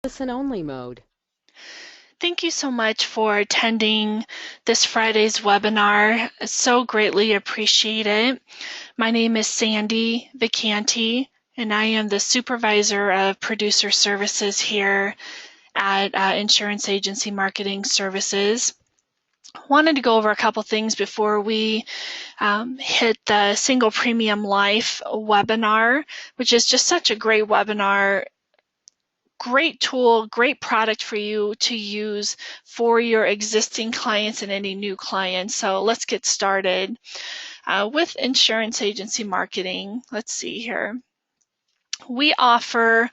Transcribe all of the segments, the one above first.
Listen-only mode. Thank you so much for attending this Friday's webinar. I so greatly appreciate it. My name is Sandy Vicanti, and I am the Supervisor of Producer Services here at Insurance Agency Marketing Services. Wanted to go over a couple things before we hit the Single Premium Life webinar, which is just such a great webinar. Great tool, great product for you to use for your existing clients and any new clients. So let's get started with insurance agency marketing. Let's see here. We offer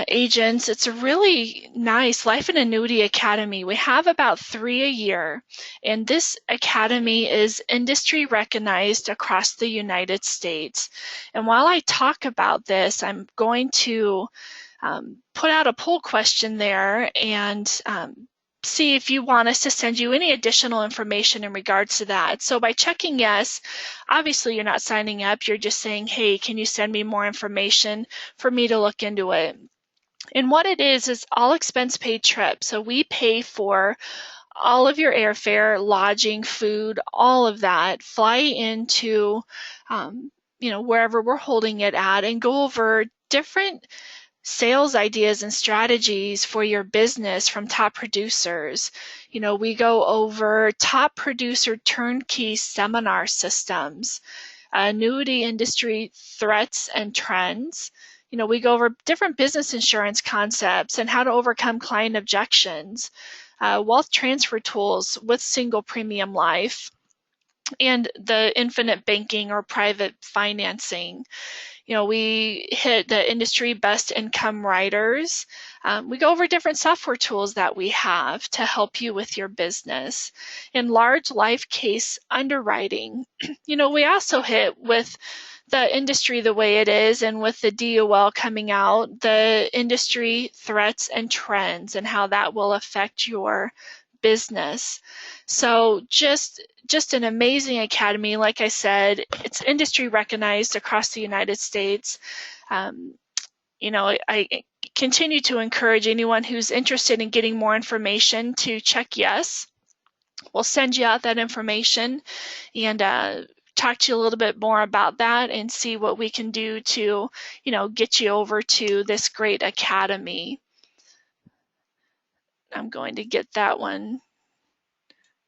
agents, it's a really nice Life and Annuity Academy. We have about 3 a year, and this academy is industry recognized across the United States. And while I talk about this, I'm going to put out a poll question there and see if you want us to send you any additional information in regards to that. So by checking yes, obviously you're not signing up, you're just saying, hey, can you send me more information for me to look into it? And what it is all expense paid trip. So we pay for all of your airfare, lodging, food, all of that, fly into wherever we're holding it at, and go over different sales ideas and strategies for your business from top producers. We go over top producer turnkey seminar systems, annuity industry threats and trends. We go over different business insurance concepts and how to overcome client objections, wealth transfer tools with single premium life, and the infinite banking or private financing. We hit the industry best income writers. We go over different software tools that we have to help you with your business. In large life case underwriting, we also hit with the industry the way it is, and with the DOL coming out, the industry threats and trends and how that will affect your business. So just an amazing academy. Like I said, it's industry recognized across the United States. I continue to encourage anyone who's interested in getting more information to check yes. We'll send you out that information and talk to you a little bit more about that and see what we can do to, get you over to this great academy. I'm going to get that one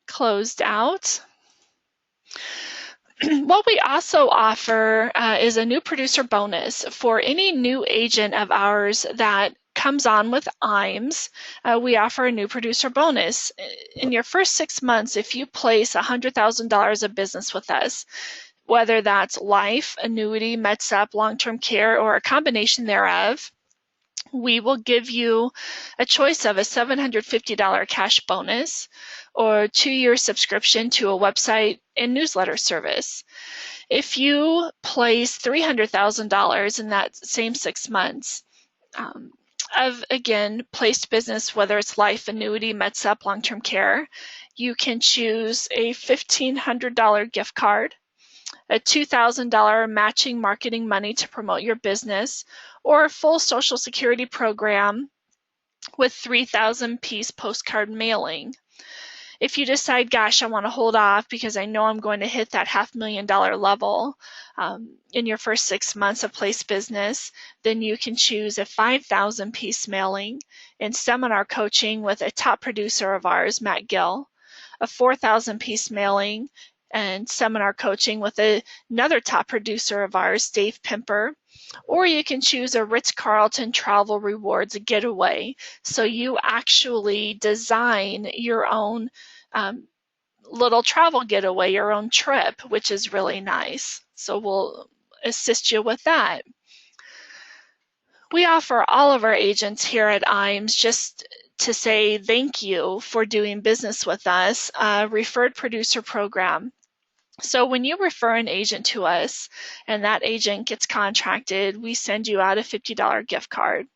closed out. What we also offer is a new producer bonus for any new agent of ours that comes on with IAMS. We offer a new producer bonus. In your first 6 months, if you place $100,000 of business with us, whether that's life, annuity, MedSup, long-term care, or a combination thereof, we will give you a choice of a $750 cash bonus or 2-year subscription to a website and newsletter service. If you place $300,000 in that same 6 months of, again, placed business, whether it's life, annuity, MedSup, long-term care, you can choose a $1,500 gift card, a $2,000 matching marketing money to promote your business, or a full Social Security program with 3,000 piece postcard mailing. If you decide, gosh, I want to hold off because I know I'm going to hit that $500,000 level in your first 6 months of place business, then you can choose a 5,000 piece mailing and seminar coaching with a top producer of ours, Matt Gill, a 4,000 piece mailing and seminar coaching with another top producer of ours, Dave Pimper, or you can choose a Ritz-Carlton travel rewards getaway. So you actually design your own little travel getaway, your own trip, which is really nice. So we'll assist you with that. We offer all of our agents here at IAMS just to say thank you for doing business with us, a referred producer program. So when you refer an agent to us and that agent gets contracted, we send you out a $50 gift card.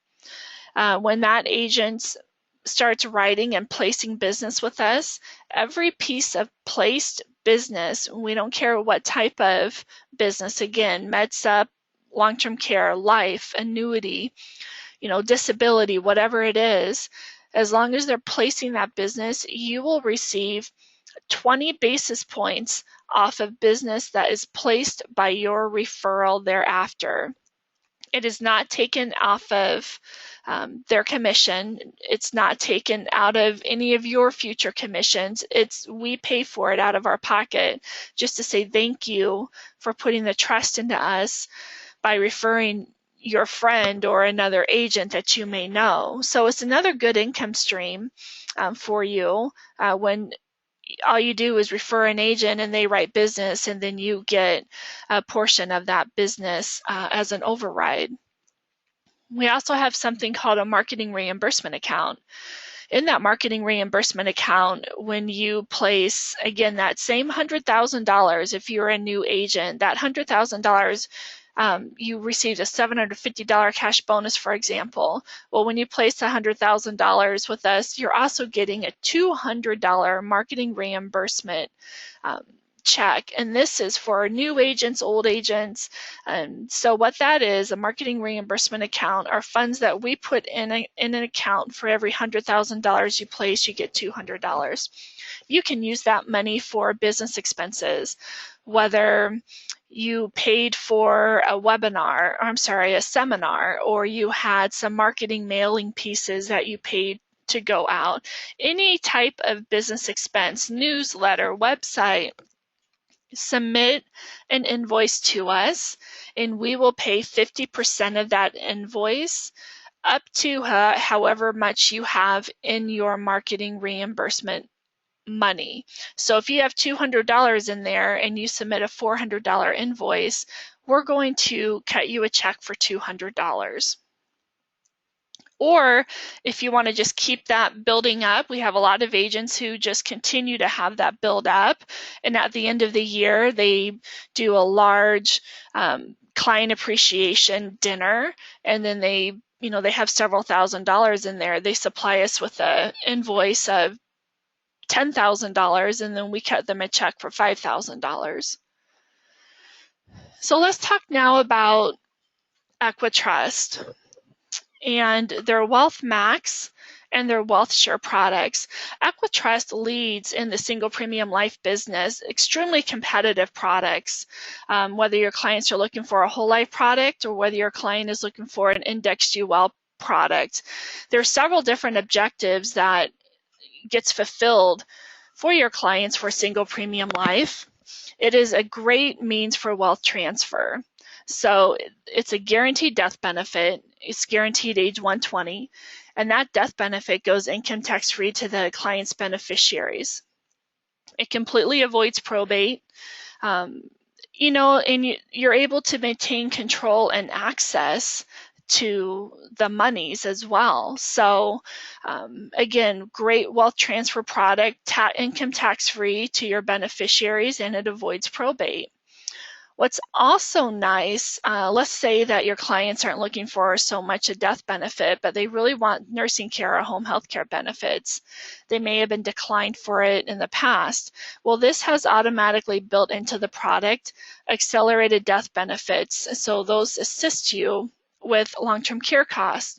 When that agent starts writing and placing business with us, every piece of placed business, we don't care what type of business, again, MedSup, long-term care, life, annuity, disability, whatever it is, as long as they're placing that business, you will receive 20 basis points off of business that is placed by your referral thereafter. It is not taken off of their commission. It's not taken out of any of your future commissions. We pay for it out of our pocket just to say thank you for putting the trust into us by referring your friend or another agent that you may know. So it's another good income stream for you when all you do is refer an agent and they write business, and then you get a portion of that business as an override. We also have something called a marketing reimbursement account. In that marketing reimbursement account, when you place, again, that same $100,000, if you're a new agent, that $100,000, you received a $750 cash bonus, for example. Well, when you place $100,000 with us, you're also getting a $200 marketing reimbursement check, and this is for new agents, old agents. So what that is, a marketing reimbursement account, are funds that we put in an account. For every $100,000 you place, you get $200. You can use that money for business expenses, whether you paid for a seminar, or you had some marketing mailing pieces that you paid to go out. Any type of business expense, newsletter, website, submit an invoice to us, and we will pay 50% of that invoice up to however much you have in your marketing reimbursement money. So if you have $200 in there and you submit a $400 invoice, we're going to cut you a check for $200. Or if you want to just keep that building up, we have a lot of agents who just continue to have that build up. And at the end of the year, they do a large client appreciation dinner. And then they have several $1,000s in there. They supply us with an invoice of $10,000, and then we cut them a check for $5,000. So let's talk now about Equitrust and their Wealth Max and their Wealth Share products. Equitrust leads in the single premium life business, extremely competitive products. Whether your clients are looking for a whole life product or whether your client is looking for an indexed UL product, there are several different objectives that gets fulfilled for your clients for single premium life. It is a great means for wealth transfer. So it's a guaranteed death benefit. It's guaranteed age 120, and that death benefit goes income tax free to the client's beneficiaries. It completely avoids probate. And you're able to maintain control and access to the monies as well. So again, great wealth transfer product, income tax free to your beneficiaries, and it avoids probate. What's also nice, let's say that your clients aren't looking for so much a death benefit, but they really want nursing care or home health care benefits. They may have been declined for it in the past. Well, this has automatically built into the product accelerated death benefits, so those assist you with long-term care costs.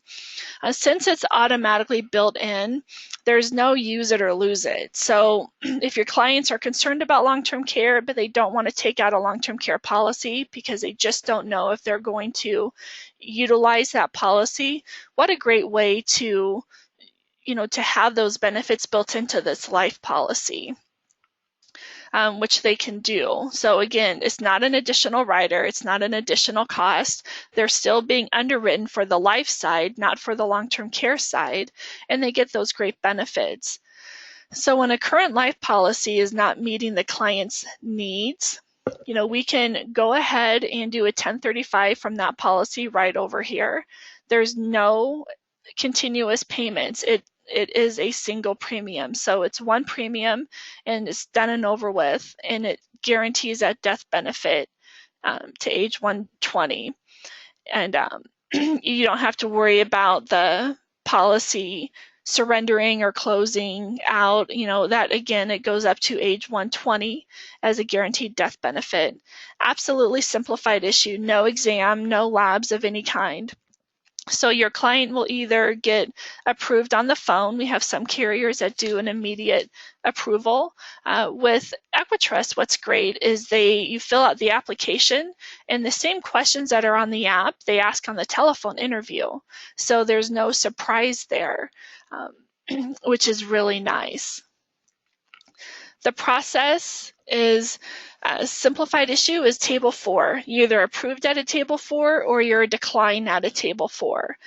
Since it's automatically built in, there's no use it or lose it. So if your clients are concerned about long-term care, but they don't want to take out a long-term care policy because they just don't know if they're going to utilize that policy, what a great way to have those benefits built into this life policy. Which they can do. So again, it's not an additional rider, it's not an additional cost. They're still being underwritten for the life side, not for the long-term care side, and they get those great benefits. So when a current life policy is not meeting the client's needs, we can go ahead and do a 1035 from that policy right over here. There's no continuous payments. It is a single premium. So it's one premium and it's done and over with, and it guarantees that death benefit to age 120. And you don't have to worry about the policy surrendering or closing out. That again, it goes up to age 120 as a guaranteed death benefit. Absolutely simplified issue, no exam, no labs of any kind. So your client will either get approved on the phone. We have some carriers that do an immediate approval. With Equitrust, what's great is you fill out the application, and the same questions that are on the app, they ask on the telephone interview. So there's no surprise there, which is really nice. The process is a simplified issue is table 4. You're either approved at a table 4 or you're declined at a table 4.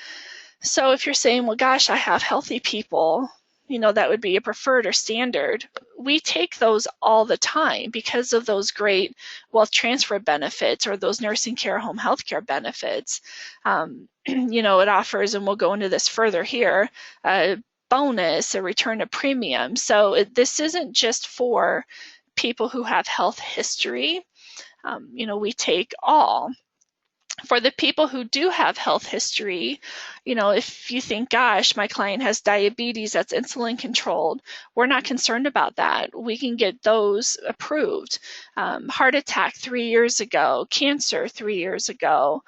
So if you're saying, well, gosh, I have healthy people, that would be a preferred or standard. We take those all the time because of those great wealth transfer benefits or those nursing care home healthcare benefits. It offers, and we'll go into this further here, bonus, a return of premium. So this isn't just for people who have health history. We take all. For the people who do have health history, if you think, gosh, my client has diabetes that's insulin controlled, we're not concerned about that. We can get those approved. Heart attack 3 years ago, cancer 3 years ago,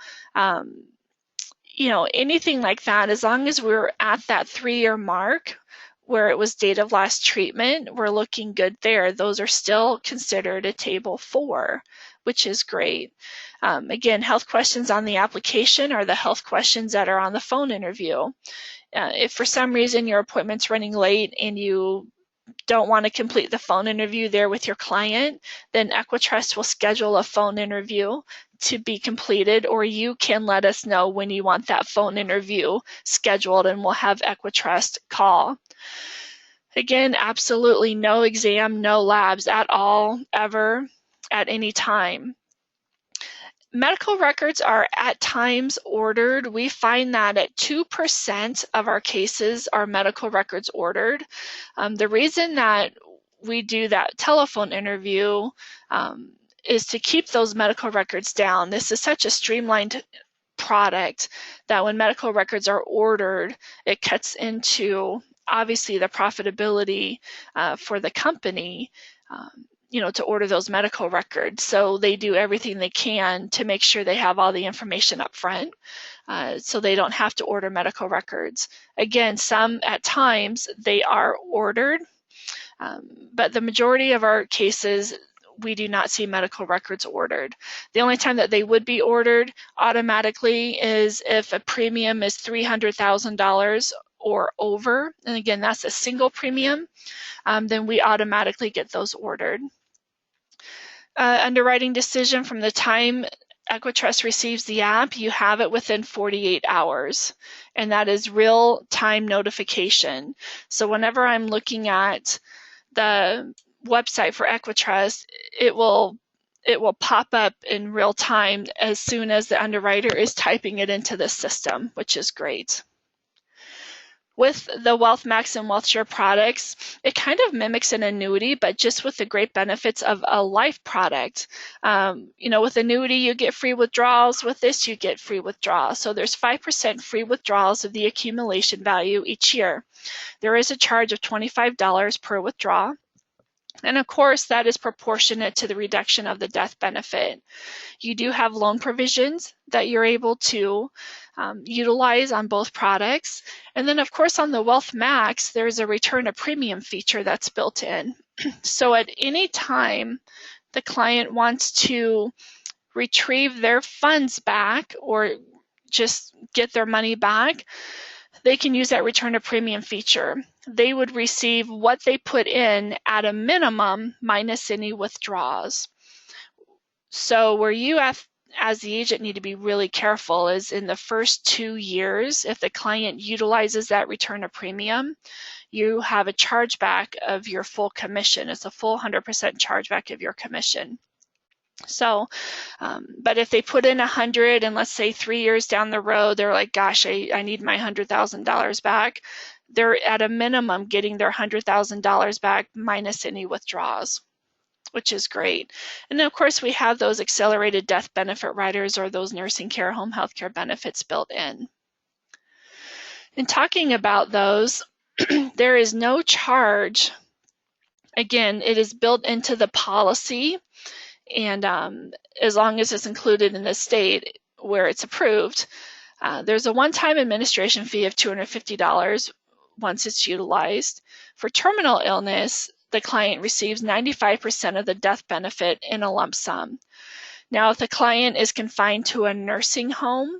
anything like that, as long as we're at that 3-year mark where it was date of last treatment, we're looking good there. Those are still considered a table 4, which is great. Again, health questions on the application are the health questions that are on the phone interview. If for some reason your appointment's running late and you don't want to complete the phone interview there with your client, then Equitrust will schedule a phone interview to be completed, or you can let us know when you want that phone interview scheduled and we'll have Equitrust call. Again, absolutely no exam, no labs at all, ever, at any time. Medical records are at times ordered. We find that at 2% of our cases are medical records ordered. The reason that we do that telephone interview is to keep those medical records down. This is such a streamlined product that when medical records are ordered, it cuts into obviously the profitability for the company, to order those medical records. So they do everything they can to make sure they have all the information up front, so they don't have to order medical records. Again, some at times they are ordered, but the majority of our cases, we do not see medical records ordered. The only time that they would be ordered automatically is if a premium is $300,000 or over, and again, that's a single premium, then we automatically get those ordered. Underwriting decision from the time Equitrust receives the app, you have it within 48 hours, and that is real-time notification. So whenever I'm looking at the website for Equitrust, it will pop up in real time as soon as the underwriter is typing it into the system, which is great. With the WealthMax and WealthShare products, it kind of mimics an annuity, but just with the great benefits of a life product. With annuity, you get free withdrawals. With this, you get free withdrawals. So there's 5% free withdrawals of the accumulation value each year. There is a charge of $25 per withdrawal. And of course, that is proportionate to the reduction of the death benefit. You do have loan provisions that you're able to utilize on both products. And then, of course, on the WealthMax, there's a return of premium feature that's built in. So at any time the client wants to retrieve their funds back or just get their money back, they can use that return of premium feature. They would receive what they put in at a minimum minus any withdrawals. So where you have, as the agent, need to be really careful is in the first 2 years, if the client utilizes that return of premium, you have a chargeback of your full commission. It's a full 100% chargeback of your commission. So, but if they put in 100 and let's say 3 years down the road, they're like, gosh, I need my $100,000 back, they're at a minimum getting their $100,000 back minus any withdrawals, which is great. And then of course we have those accelerated death benefit riders or those nursing care home healthcare benefits built in. In talking about those, there is no charge. Again, it is built into the policy, and as long as it's included in the state where it's approved, There's a one-time administration fee of $250 once it's utilized. For terminal illness, the client receives 95% of the death benefit in a lump sum. Now, if the client is confined to a nursing home,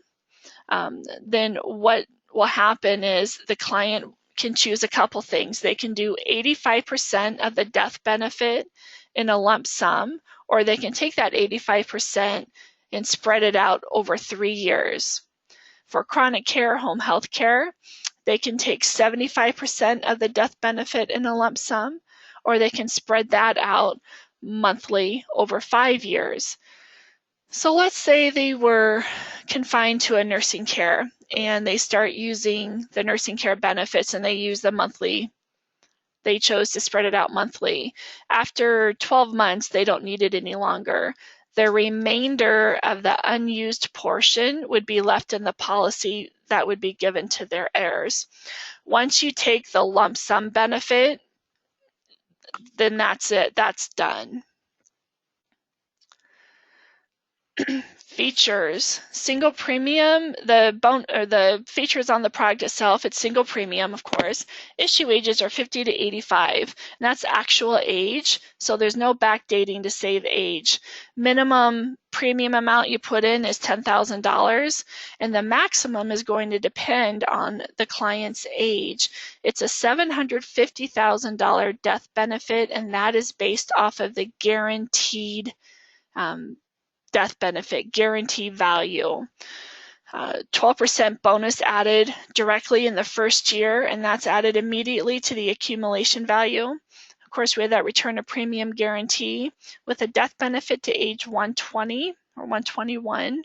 then what will happen is the client can choose a couple things. They can do 85% of the death benefit in a lump sum, or they can take that 85% and spread it out over 3 years. For chronic care, home health care, they can take 75% of the death benefit in a lump sum, or they can spread that out monthly over 5 years. So let's say they were confined to a nursing care and they start using the nursing care benefits and they use the monthly. They chose to spread it out monthly. After 12 months, they don't need it any longer. The remainder of the unused portion would be left in the policy that would be given to their heirs. Once you take the lump sum benefit, then that's it, that's done. Features: single premium. The features on the product itself, it's single premium, of course. Issue ages are 50 to 85, and that's actual age, so there's no backdating to save age. Minimum premium amount you put in is $10,000, and the maximum is going to depend on the client's age. It's a $750,000 death benefit, and that is based off of the guaranteed death benefit guarantee value. 12% bonus added directly in the first year, and that's added immediately to the accumulation value. Of course, we have that return of premium guarantee with a death benefit to age 120 or 121.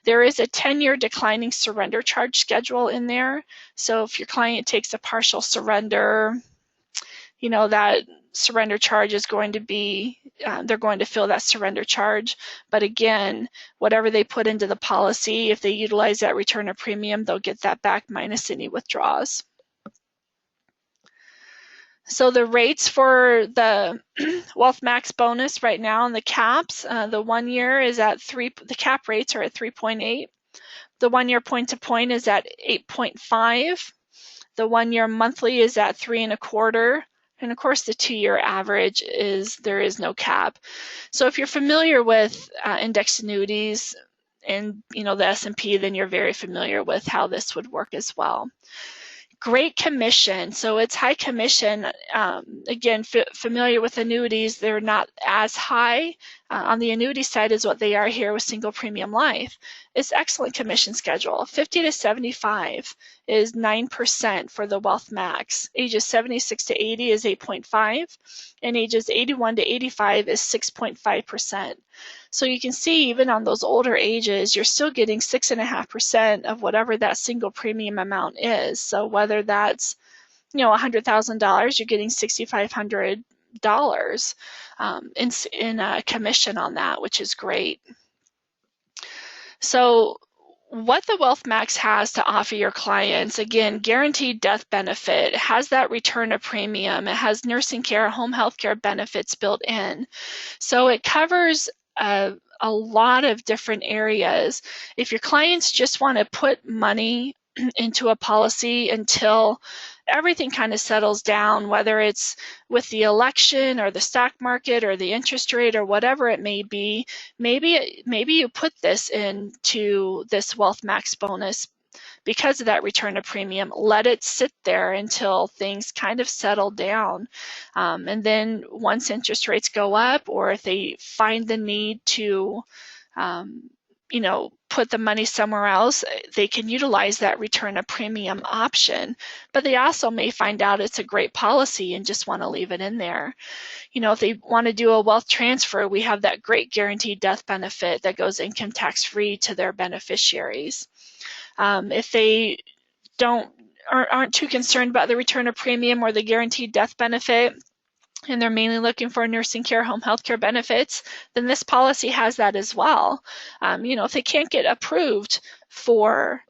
There is a 10-year declining surrender charge schedule in there. So if your client takes a partial surrender, that surrender charge is going to be, they're going to fill that surrender charge. But again, whatever they put into the policy, if they utilize that return of premium, they'll get that back minus any withdrawals. So the rates for the Wealth Max bonus right now and the caps, the 1 year is at the cap rates are at 3.8. The 1 year point to point is at 8.5. The 1 year monthly is at 3.25. And of course, the 2 year average is there is no cap. So if you're familiar with index annuities and the S&P, then you're very familiar with how this would work as well. Great commission. So it's high commission. Again, familiar with annuities, they're not as high on the annuity side as what they are here with single premium life. It's excellent commission schedule. 50 to 75 is 9% for the Wealth Max. Ages 76 to 80 is 8.5, and ages 81 to 85 is 6.5%. So you can see even on those older ages, you're still getting 6.5% of whatever that single premium amount is. So whether that's $100,000, you're getting $6,500 in commission on that, which is great. So what the Wealth Max has to offer your clients, again, guaranteed death benefit, it has that return of premium, it has nursing care, home health care benefits built in. So it covers a lot of different areas. If your clients just want to put money into a policy until everything kind of settles down, whether it's with the election or the stock market or the interest rate or whatever it may be, maybe you put this into this Wealth Max bonus because of that return of premium. Let it sit there until things kind of settle down. And then once interest rates go up, or if they find the need to put the money somewhere else, they can utilize that return of premium option. But they also may find out it's a great policy and just want to leave it in there. If they want to do a wealth transfer, we have that great guaranteed death benefit that goes income tax free to their beneficiaries. If they aren't too concerned about the return of premium or the guaranteed death benefit, and they're mainly looking for nursing care, home health care benefits, then this policy has that as well. If they can't get approved for,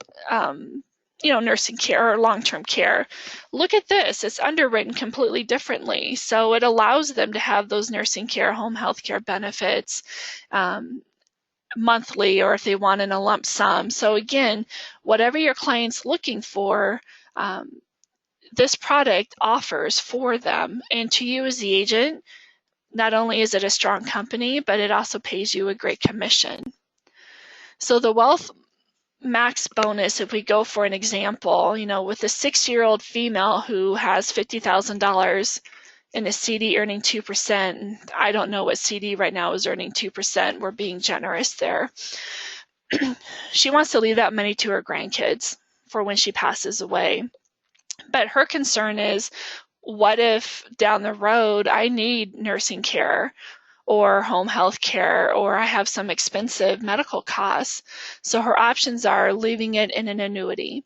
nursing care or long-term care, look at this. It's underwritten completely differently. So it allows them to have those nursing care, home health care benefits monthly or if they want in a lump sum. So again, whatever your client's looking for, this product offers for them. And to you as the agent, not only is it a strong company, but it also pays you a great commission. So the Wealth Max bonus, if we go for an example, with a 6-year-old female who has $50,000 in a CD earning 2%, I don't know what CD right now is earning 2%. We're being generous there. She wants to leave that money to her grandkids for when she passes away. But her concern is, what if down the road I need nursing care or home health care, or I have some expensive medical costs? So her options are leaving it in an annuity.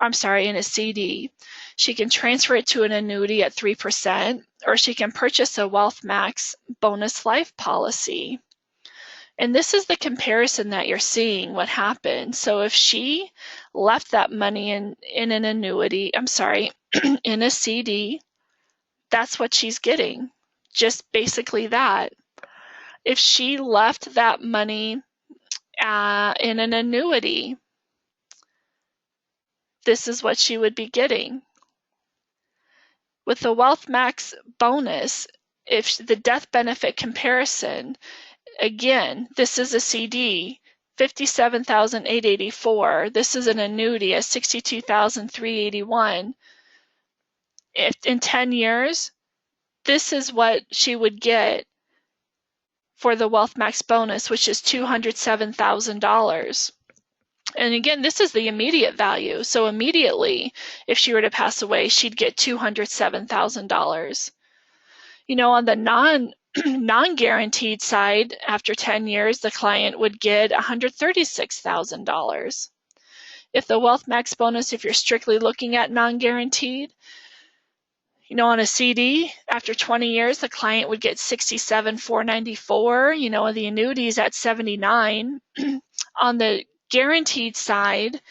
In a CD. She can transfer it to an annuity at 3%, or she can purchase a Wealth Max bonus life policy. And this is the comparison that you're seeing what happened. So if she left that money in an annuity, in a CD, that's what she's getting. Just basically that. If she left that money in an annuity, this is what she would be getting. With the Wealth Max bonus, if the death benefit comparison, again, this is a CD, $57,884. This is an annuity at $62,381. If in 10 years, this is what she would get for the Wealth Max bonus, which is $207,000. And again, this is the immediate value. So immediately, if she were to pass away, she'd get $207,000. On the non-guaranteed side, after 10 years, the client would get $136,000. If the Wealth Max bonus, if you're strictly looking at non-guaranteed, on a CD, after 20 years, the client would get $67,494. The annuities at $79. On the guaranteed side,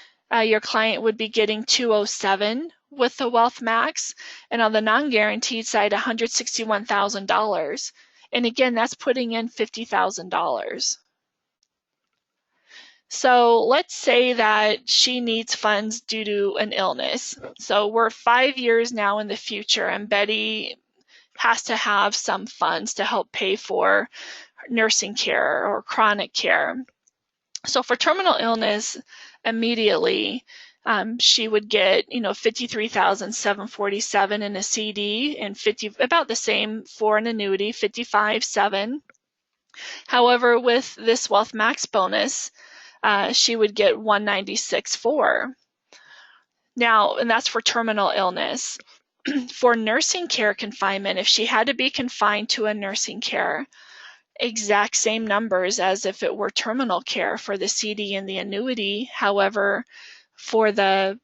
your client would be getting $207 with the Wealth Max, and on the non-guaranteed side, $161,000. And again, that's putting in $50,000. So let's say that she needs funds due to an illness. So we're 5 years now in the future, and Betty has to have some funds to help pay for nursing care or chronic care. So for terminal illness, immediately she would get $53,747 in a CD and about the same for an annuity, $55,700. However, with this Wealth Max bonus, she would get $196,400. Now, and that's for terminal illness. For nursing care confinement, if she had to be confined to a nursing care, exact same numbers as if it were terminal care for the CD and the annuity. However, for the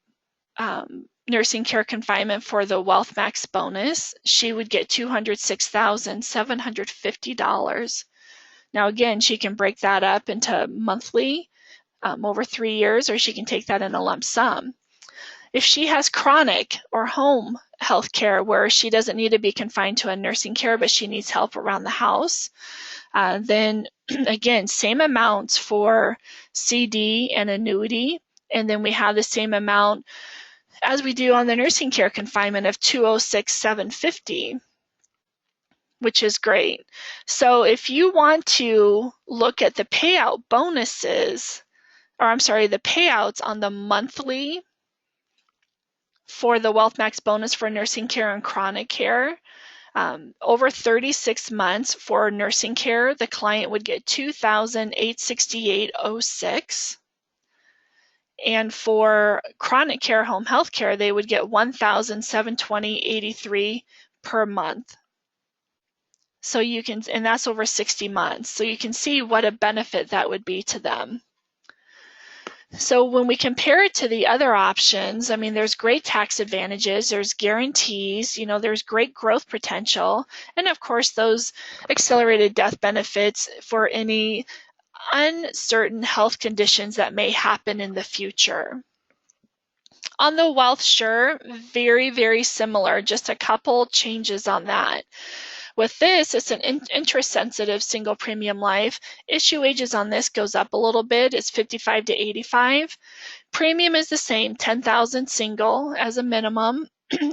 nursing care confinement for the Wealth Max bonus, she would get $206,750. Now again, she can break that up into monthly over 3 years, or she can take that in a lump sum. If she has chronic or home health care where she doesn't need to be confined to a nursing care, but she needs help around the house, then again, same amounts for CD and annuity, and then we have the same amount as we do on the nursing care confinement of $206,750, which is great. So if you want to look at the payout bonuses, the payouts on the monthly for the Wealth Max bonus for nursing care and chronic care, over 36 months for nursing care, the client would get $2,868.06. And for chronic care, home health care, they would get $1,720.83 per month. So you can, and that's over 60 months. So you can see what a benefit that would be to them. So when we compare it to the other options, there's great tax advantages, there's guarantees, there's great growth potential, and of course those accelerated death benefits for any uncertain health conditions that may happen in the future. On the WealthSure, very, very similar, just a couple changes on that. With this, it's an interest-sensitive single premium life. Issue ages on this goes up a little bit. It's 55 to 85. Premium is the same, 10,000 single as a minimum,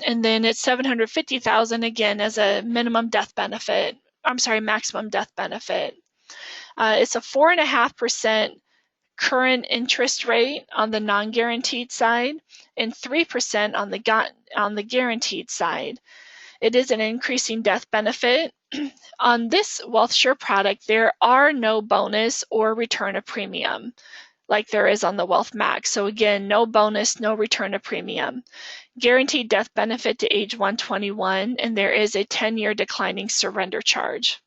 and then it's 750,000 again as a minimum death benefit. I'm sorry, maximum death benefit. It's a 4.5% current interest rate on the non-guaranteed side and 3% on the guaranteed side. It is an increasing death benefit. On this WealthSure product, there are no bonus or return of premium like there is on the Wealth Max. So again, no bonus, no return of premium. Guaranteed death benefit to age 121, and there is a 10-year declining surrender charge.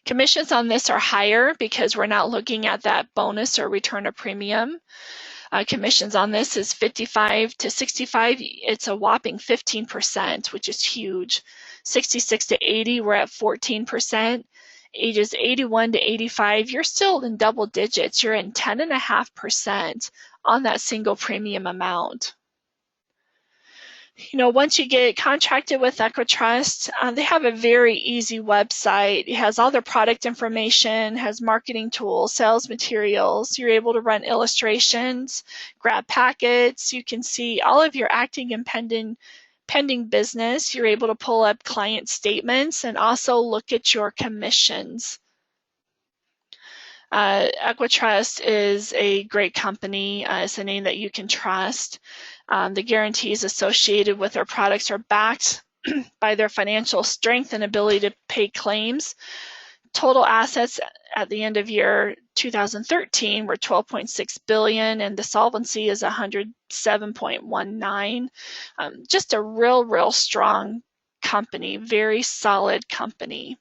Commissions on this are higher because we're not looking at that bonus or return of premium. Commissions on this is 55 to 65. It's a whopping 15%, which is huge. 66 to 80, we're at 14%. Ages 81 to 85, you're still in double digits. You're in 10.5% on that single premium amount. You know, once you get contracted with Equitrust, they have a very easy website. It has all their product information, has marketing tools, sales materials. You're able to run illustrations, grab packets. You can see all of your acting and pending business. You're able to pull up client statements and also look at your commissions. Equitrust is a great company. It's a name that you can trust. The guarantees associated with their products are backed by their financial strength and ability to pay claims. Total assets at the end of year 2013 were $12.6 billion, and the solvency is 107.19. Just a real strong company, very solid company.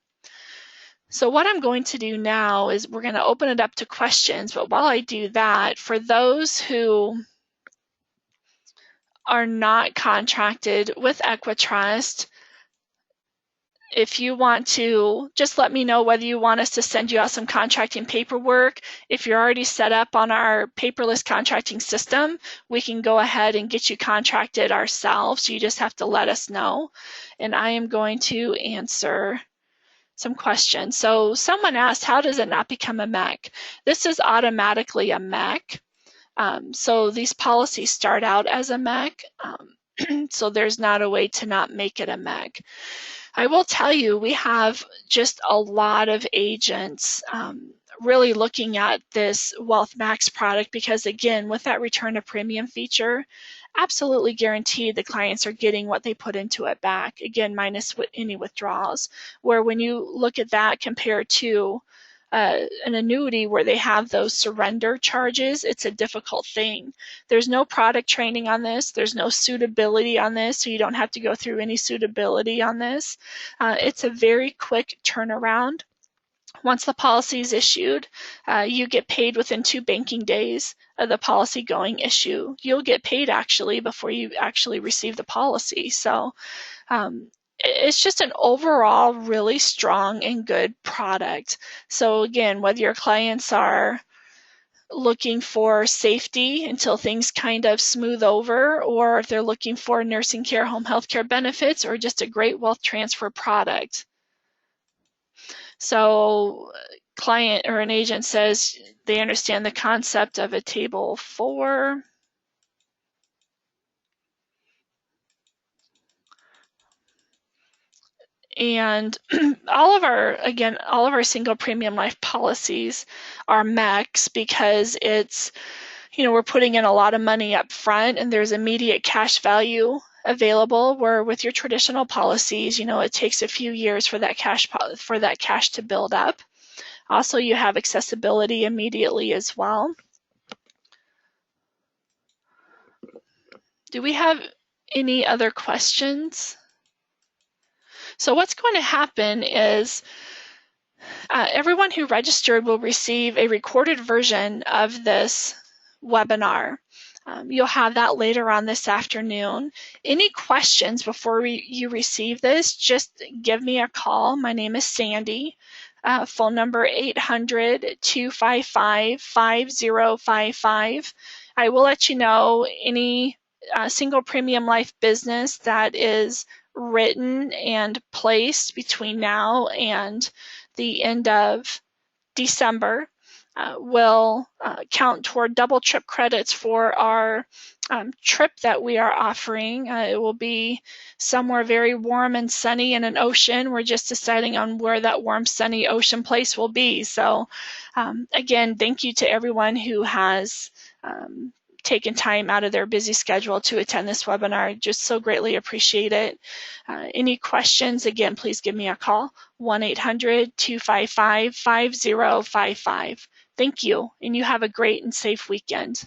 So what I'm going to do now is we're going to open it up to questions, but while I do that, for those who are not contracted with Equitrust, if you want to, just let me know whether you want us to send you out some contracting paperwork. If you're already set up on our paperless contracting system, we can go ahead and get you contracted ourselves. You just have to let us know. And I am going to answer some questions. So someone asked, how does it not become a MEC? This is automatically a MEC. So these policies start out as a MEC. So there's not a way to not make it a MEC. I will tell you, we have just a lot of agents really looking at this Wealth Max product because, again, with that return of premium feature, absolutely guaranteed the clients are getting what they put into it back, again, minus any withdrawals. Where when you look at that compared to an annuity where they have those surrender charges, it's a difficult thing. There's no product training on this. There's no suitability on this, so you don't have to go through any suitability on this. It's a very quick turnaround. Once the policy is issued, you get paid within 2 banking days of the policy going issue. You'll get paid actually before you actually receive the policy. So it's just an overall really strong and good product. So again, whether your clients are looking for safety until things kind of smooth over, or if they're looking for nursing care, home health care benefits, or just a great wealth transfer product. So client or an agent says they understand the concept of a table 4. And all of our single premium life policies are MECs because it's, we're putting in a lot of money up front and there's immediate cash value available, where with your traditional policies, it takes a few years for that cash to build up. Also, you have accessibility immediately as well. Do we have any other questions? So what's going to happen is everyone who registered will receive a recorded version of this webinar. You'll have that later on this afternoon. Any questions before you receive this, just give me a call. My name is Sandy. Phone number 800-255-5055. I will let you know any single premium life business that is written and placed between now and the end of December will count toward double trip credits for our trip that we are offering. It will be somewhere very warm and sunny in an ocean. We're just deciding on where that warm, sunny ocean place will be. So again, thank you to everyone who has taken time out of their busy schedule to attend this webinar. Just so greatly appreciate it. Any questions, again, please give me a call, 1-800-255-5055. Thank you, and you have a great and safe weekend.